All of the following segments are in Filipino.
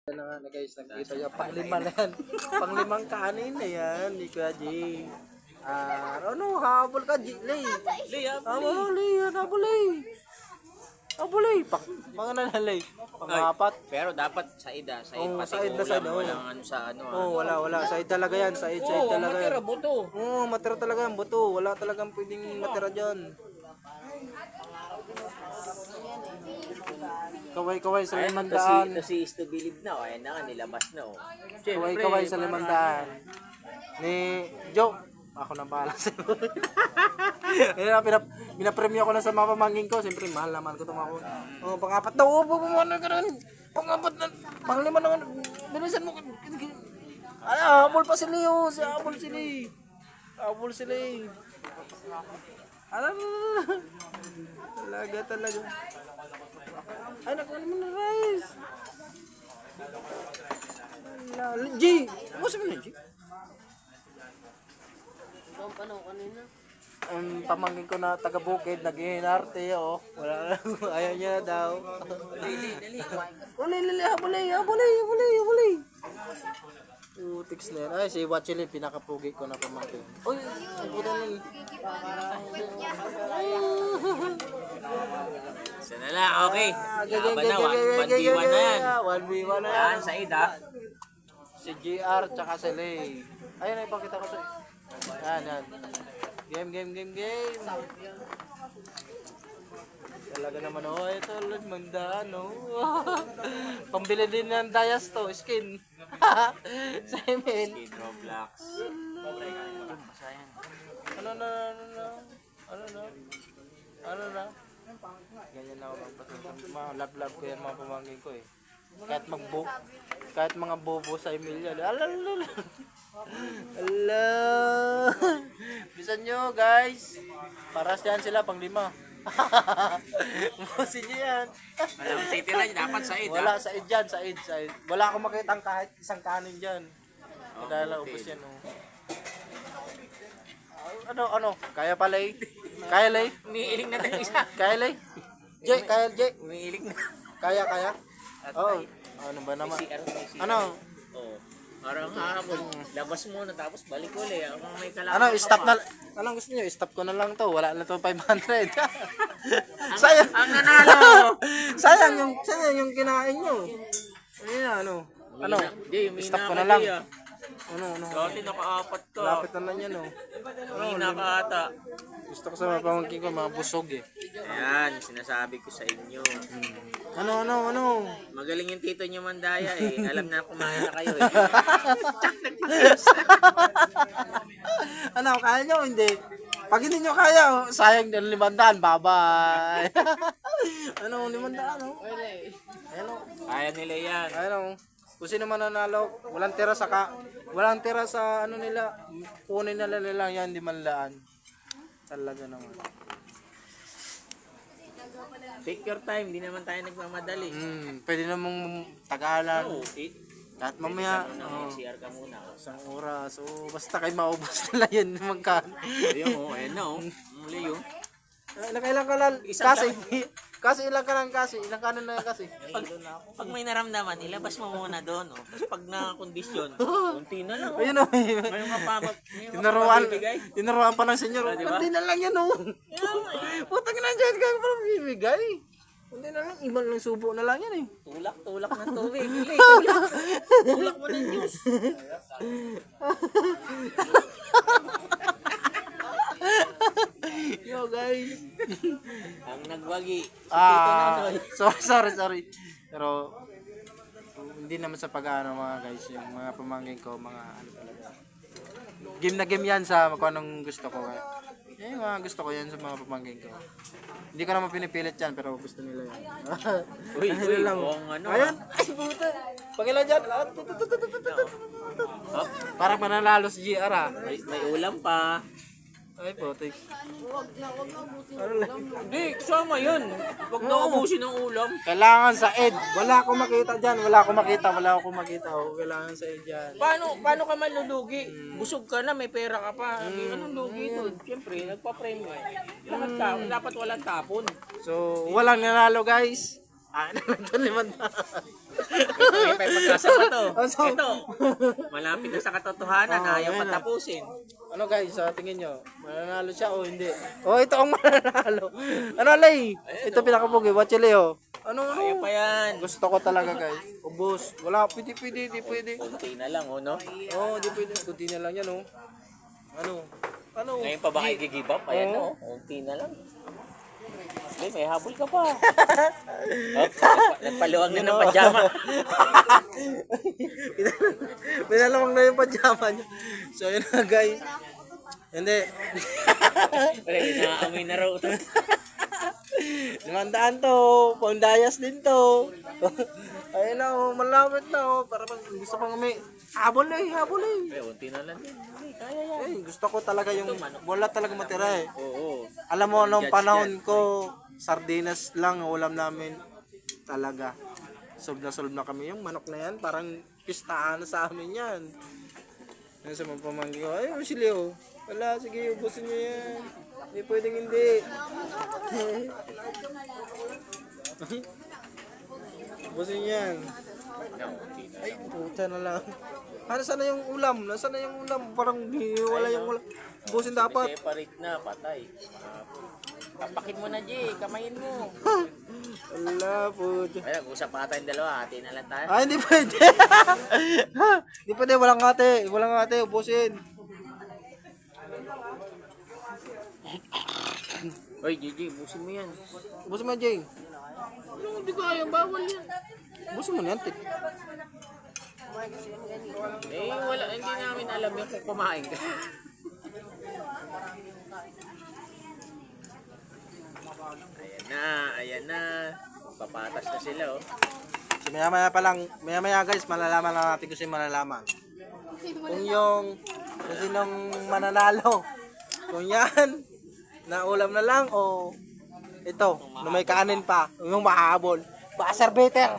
Yan na nga na guys, nakikita nyo, panglima na yan. Panglimang kanin na yan, ni Kuya G. Ano, habol ka, G, Lay. Habol, Lay, habol, Lay. Habol, Lay. Mga nalalay. Pangapat. Pero dapat said pati said na said, walang ano sa ano. Wala. Said talaga yan, said talaga yan. Matira, buto. Matira talaga yan, buto. Wala talagang pwedeng matira dyan. Kaway sa 500. Si is to believe na, ayan na nga, nilabas na. Kaway sa 500. Ni Joe, ako na bahala sa'yo. Pinapremyo ko na sa mga pamangkin ko. Siyempre, mahal naman ko tumako. Pangapat daw. Ano ka rin? Pangapat na. Panglima na. Bilisan mo. Habol pa si Leo. Habol sila. Talaga. Ay, nakuha naman na rice. G! Ano sabi na, G? Ang pamangkin ko na taga-bukid, nag-ihinarte, wala na, ayaw niya daw. Habulay. Utiks na yan. Ay, si Watchilin, pinakapugi ko na pamangkin. Uy, ang puta nun. Sana na, okay. Laban na, 1v1 na yan. 1v1 na yan. Yan, said ha. Si GR, tsaka si Lay. Ayun, ipakita ko sa'yo. Yan. Game. Talaga naman, ito, mandaan, Pambili din ng Dayas to, skin. Sa email. Skin Roblox. Ano na? Ganyan ako magpatuloy. Love ko yan mga pamangkin ko eh. Kahit mga bobo sa email yan. Alala. Bisan nyo guys. Paras yan sila pang 5. Busin nyo yan. Walang titira, dapat said ha. Wala, said dyan, said. Wala akong makita kahit isang kanin dyan. Dahil ubos yan Ano? Kaya pala eh. Kaya lay? Umiiling na tayo isa. Kaya lay? Jay. Umiiling na. Kaya. Ano ba naman? Ano? Oo. Parang hapon. Labas muna tapos balik ulit. Ang may kalaban. Ano, stop na. Anong gusto niyo? Stop ko na lang to. Wala na to 500. Sayang. Ang nanalo. sayang yung kinain niyo. Ano? Stop ko na lang. Ano? Dati naka-4 ka. Lapit na lang yan, Umina ka ata. Gusto ko sa mga pamangkin ko, mga busog eh. Ayan, sinasabi ko sa inyo. Ano? Magaling yung tito nyo Mandaya eh. Alam na kumain na kayo eh. Ano, kaya nyo? Hindi. Pag hindi nyo kaya, sayang din 500. Bye-bye. 500, Kaya nila yan. Kung sino man nanalo, walang tira sa ano nila, kunin nila yan, di manlaan. Talaga naman. Take your time, di naman tayo nagmamadali. Pwede namang tagalan. Kahit mamaya, CR ka muna. isang oras. Basta kayo maubos nila yun magkano. Ayan na Muli yun. Nakailang ka lang, kasi ilang kanan na kasi. Pag may naramdaman, ilabas mo muna doon. Tapos pag na-kondisyon, kunti na lang. Ayun May mga mapabibigay. Tinuruan pa ng senyor. Diba? Hindi na lang yan Putang na dyan ka pa bibigay. Hindi na lang, ibang lang subo na lang yan eh. Tulak ng tubig. Tulak mo ng juice. Yo guys. Ang nagwagi. Sorry. Pero hindi naman sa pag-ano mga guys, yung mga pamangkin ko, mga ano talaga. Game na game yan sa kung anong gusto ko. Yung mga gusto ko yan sa mga pamangkin ko. Hindi ko naman pinipilit yan, pero gusto nila yan. Uy, lang. Ayun, ay puta. Pangilan dyan. Parang mananalo si GR May ulam pa. Ay putik. Hindi, kasama yun. Huwag na ubusin ng ulam. Kailangan sa ed. Wala akong makita dyan. Wala akong makita. Kailangan sa ed dyan. Paano ka malulugi? Busog ka na, may pera ka pa. Anong lugi doon? Siyempre, nagpa-premyo eh. Dapat walang tapon. So, walang nanalo guys. Ito 500. nasa ba to? Oh, so- Ito, malapit na sa katotohanan, Oh, ayaw ayun na. patapusin. Ano guys, sa tingin nyo? Mananalo siya o hindi? Oh, ito ang mananalo. Ano, Lay? Ito pinakapugi. Watch Leo. Ano? Ayaw pa yan. Gusto ko talaga guys. Ubus. Wala. Pwede. Di pwede. Kunti na lang, oh, no? Oh, di pwede. Kunti na lang yan, oh. Ano? Ngayon pa ba kayo give up? Ayan na, oh. Kunti na lang. Hindi, may habol ka pa. Oh, nagpaluwag na ng pajama. Pinalamang na yung pajama niya. So, yun na guys. Hindi. Ay, nakaamoy na raw ito. 500 to. Pondayas din to. Ayun na, oh. Malapit na, oh. Para pang gusto pang may habol eh. Ay, kunti na lang din. Hindi, kaya yan. Gusto ko talaga yung wala talaga matira eh. Oo. Alam mo, nung panahon ko, sardinas lang ang ulam namin. Talaga. Solve na kami. Yung manok na yan, parang pistahan na sa amin yan. Yan sa mga pamangkin ko, ay, si Leo. Wala, sige, ubusin niyo yan. Hindi pwedeng hindi. Ubusin niyo yan. Ay, puta na lang. Nasaan na yung ulam? Nasaan na yung ulam? Parang wala yung ulam. Ubusin dapat. Separate na, patay. Papakin mo na, Jay. Kamayin mo. Wala, puta. Ay, nag-usap pa tayong dalawa. Hati na lang tayo. Ah, hindi pwede. Hindi pwede, walang ate, ubusin. Oy, Gigi, busin mo yan. Ubusin mo, Jay. Ano, hindi ko ayaw. Bawal yan. Ubusin mo na yan, tik. Eh, wala. Hindi namin alam yung kung kumain ka. Ayan na. Papatas na sila, oh. So, maya-maya guys, malalaman lang natin kung sino malalaman. Kung sinong mananalo. Kung yan, na ulam na lang o ito, na may kanin pa, yung mahabol. Buzzer beater,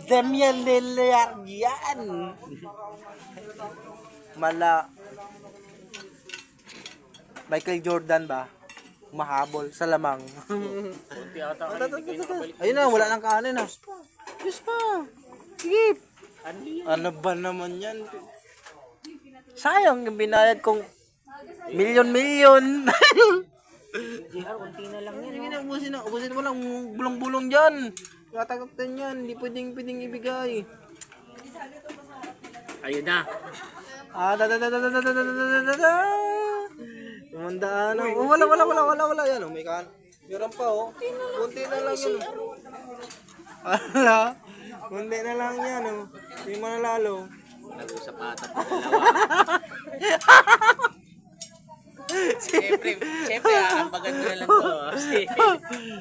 Damian Lillard yan. Michael Jordan ba? Mahabol sa lamang. Kunti ata kayo, hindi kayo nakabalik. Ayun na, wala nang kanin ah. Yes pa. Sige. Anli yan. Ano ba naman yan? Sayang yung binayad kong milyon. JR, kunti na lang yan. Sige na, ubusin mo lang bulong-bulong dyan. Tatagaptan yan, hindi pwedeng ibigay. Ayun na. Ah, Tumandaan na. Oh, wala. Yan, oh, may kan. Meron pa, oh. Kunti na lang yan. Wala. Kunti na lang yan, oh. Hindi manalalo. Nag-usap ata pa dalawa. Siyempre, ambagan mo na lang to. Kasi,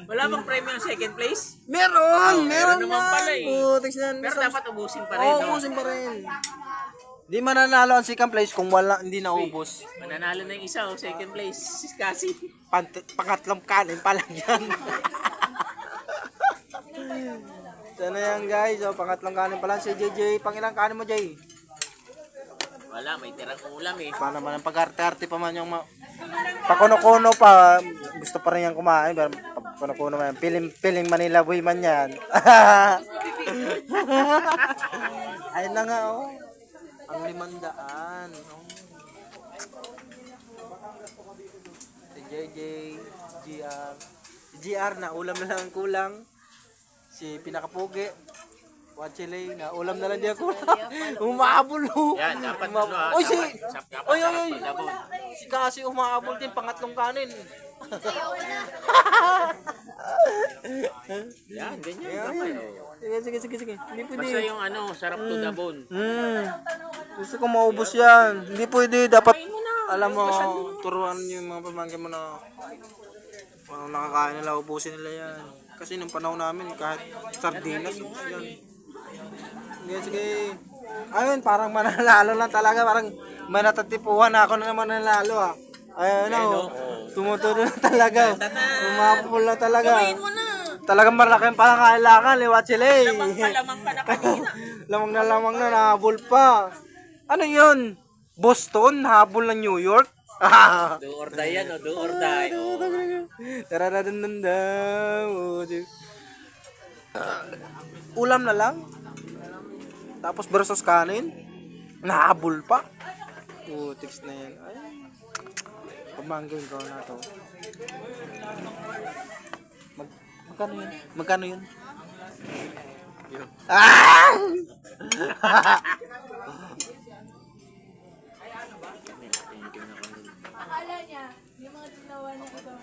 wala bang premium ang second place? Meron meron naman yan. pala eh. Putik yan. Pero dapat ubusin pa rin, no? Ubusin pa rin. Di mananalo ang second place kung hindi naubos. Mananalo na yung isa, oh, second place. Kasi, Pangatlong kanin pa lang yan. Sana yan guys. So, pangatlong kanin pa lang si JJ. Pangilang kanin mo, Jay? wala, may tirang ulam eh. Pa naman ang pag-arte-arte pa man yung pakuno-kuno pa. Gusto pa rin yan kumain. Pero pakuno-kuno man. Piling Manila boy man yan. Ayun na nga, oh. Ang 500. Oh. Si JJ, GR. Si GR na ulam na lang ang kulang. Si pinakapugi. Wachile na ulam na lang dia kulang. Umaabol ho. Yan, dapat Umaabol. ano, Oy, si dapat Oy, sarap oy, oy. pagdabon. Si kasi umaabol din pangatlong kanin. Yan, ganyan. Ayan, Dapat, ayan. oh. Sige. Hindi pwede. Basta yung ano, sarap to the bone. Gusto ko maubos yan. Hindi pwede. Dapat, alam mo, turuan niyo yung mga pamangkin mo na nakakain nila, ubusin nila yan. Kasi nung panahon namin, kahit sardinas, ubos yan. Sige. Ayun, parang mananalo lang talaga. Parang may natatipuhan na ako na naman nanalo ah. Ayun, oh. Tumutulo na talaga. Umapul na talaga. Talagang malaki ang pangangailangan, Wachile. Lamang pa na kanina. Lamang na, nahabol pa. Ano yun? Boston, habol ng New York? Do or die yan, oh. Do or die. Oh. Ulam na lang? Tapos versus kanin. Nahabol pa. Putiks na yan. Ay. Pamangkin ko na to. Magkano yun? Magkano yun? Ah! Akala niya, yung mga ginawa niya ibang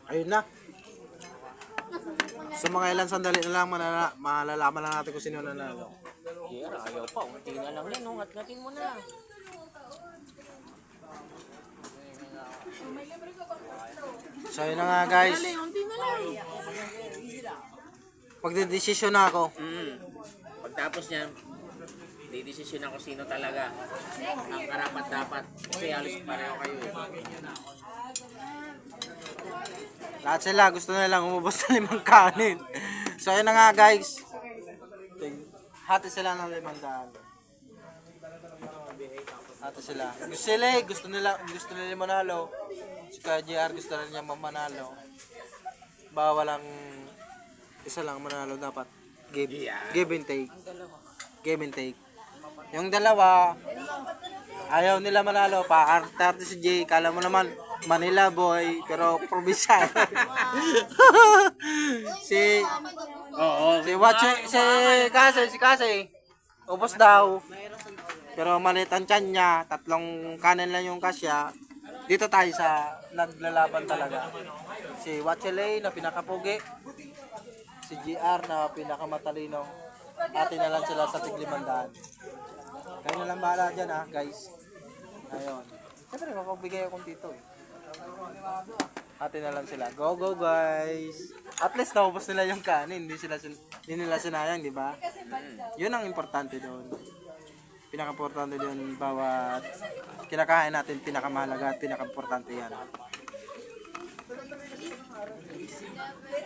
Ayun na. Sa mga ilang sandali na lang malalaman na natin kung sino nanalo. Yeah, ayaw pa. Unti na lang yan. Ngat-ngatin mo na. So yun na nga guys. Dali, unti na lang. Pagdedesisyon na ako. Pagtapos niyan, didesisyon ako sino talaga ang karapat dapat. Kasi halos pareho kayo eh. Lahat sila gusto na lang umubos ng 5 kanin. So ayun na nga guys. Hati sila ng 500. Hati sila. Gusto nila manalo. Si JR gusto na niya manalo. Bawal ang isa lang manalo dapat. Give and take. Give and take. Yung dalawa ayaw nila manalo pa. Arte si Jay, kala mo naman Manila boy, pero probinsya. si Kasi ubos daw. Pero maliit ang tiyan niya, 3 kanin lang yung kasya. Dito tayo sa naglalaban talaga. Si Wachelay na pinakapugi. Si GR na pinakamatalino. Atin na lang sila sa tig-500. Kayo na lang bahala dyan ha, guys. Ayun. Siyempre, makapagbigay akong dito eh. Atin na lang sila. Go, go guys! At least naubos nila yung kanin. Hindi nila sinayang, di ba? Yun ang importante doon. Pinaka-importante doon, bawat kinakain natin, pinakamahalaga at pinaka-importante yan.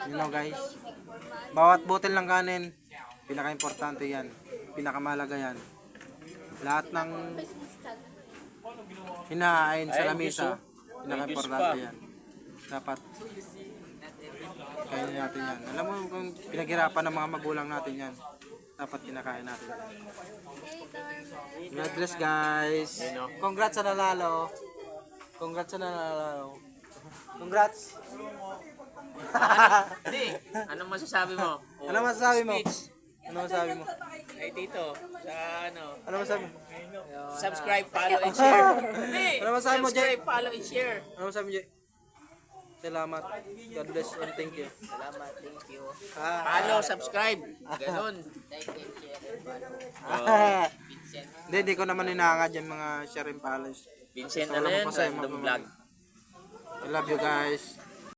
You know guys, bawat butil ng kanin, pinaka-importante yan, pinakamahalaga yan. Lahat ng hinahain sa lamesa, pinaka-importante yan. Dapat kainin natin yan. Alam mo kung pinaghirapan ng mga magulang natin yan, dapat kinakain natin. God bless guys. Congrats sa nanalo. Congrats sa nanalo. Congrats. Hindi. Anong masasabi mo? Ano masasabi mo? Ano masasabi mo? Ay dito, sa ano, Ano masasabi mo? subscribe, follow, and share. Hindi. Ano masasabi mo, Jay? Subscribe, follow, and share. Ano masasabi mo, Jay? Salamat. God bless and thank you. Salamat, thank you. Ah. Follow, subscribe. Ganon. Hindi ko naman inaangad yung mga share and follows. Vincent, So, ano alam mo yan? pa sa'yo, Random mga- vlog. I love you guys.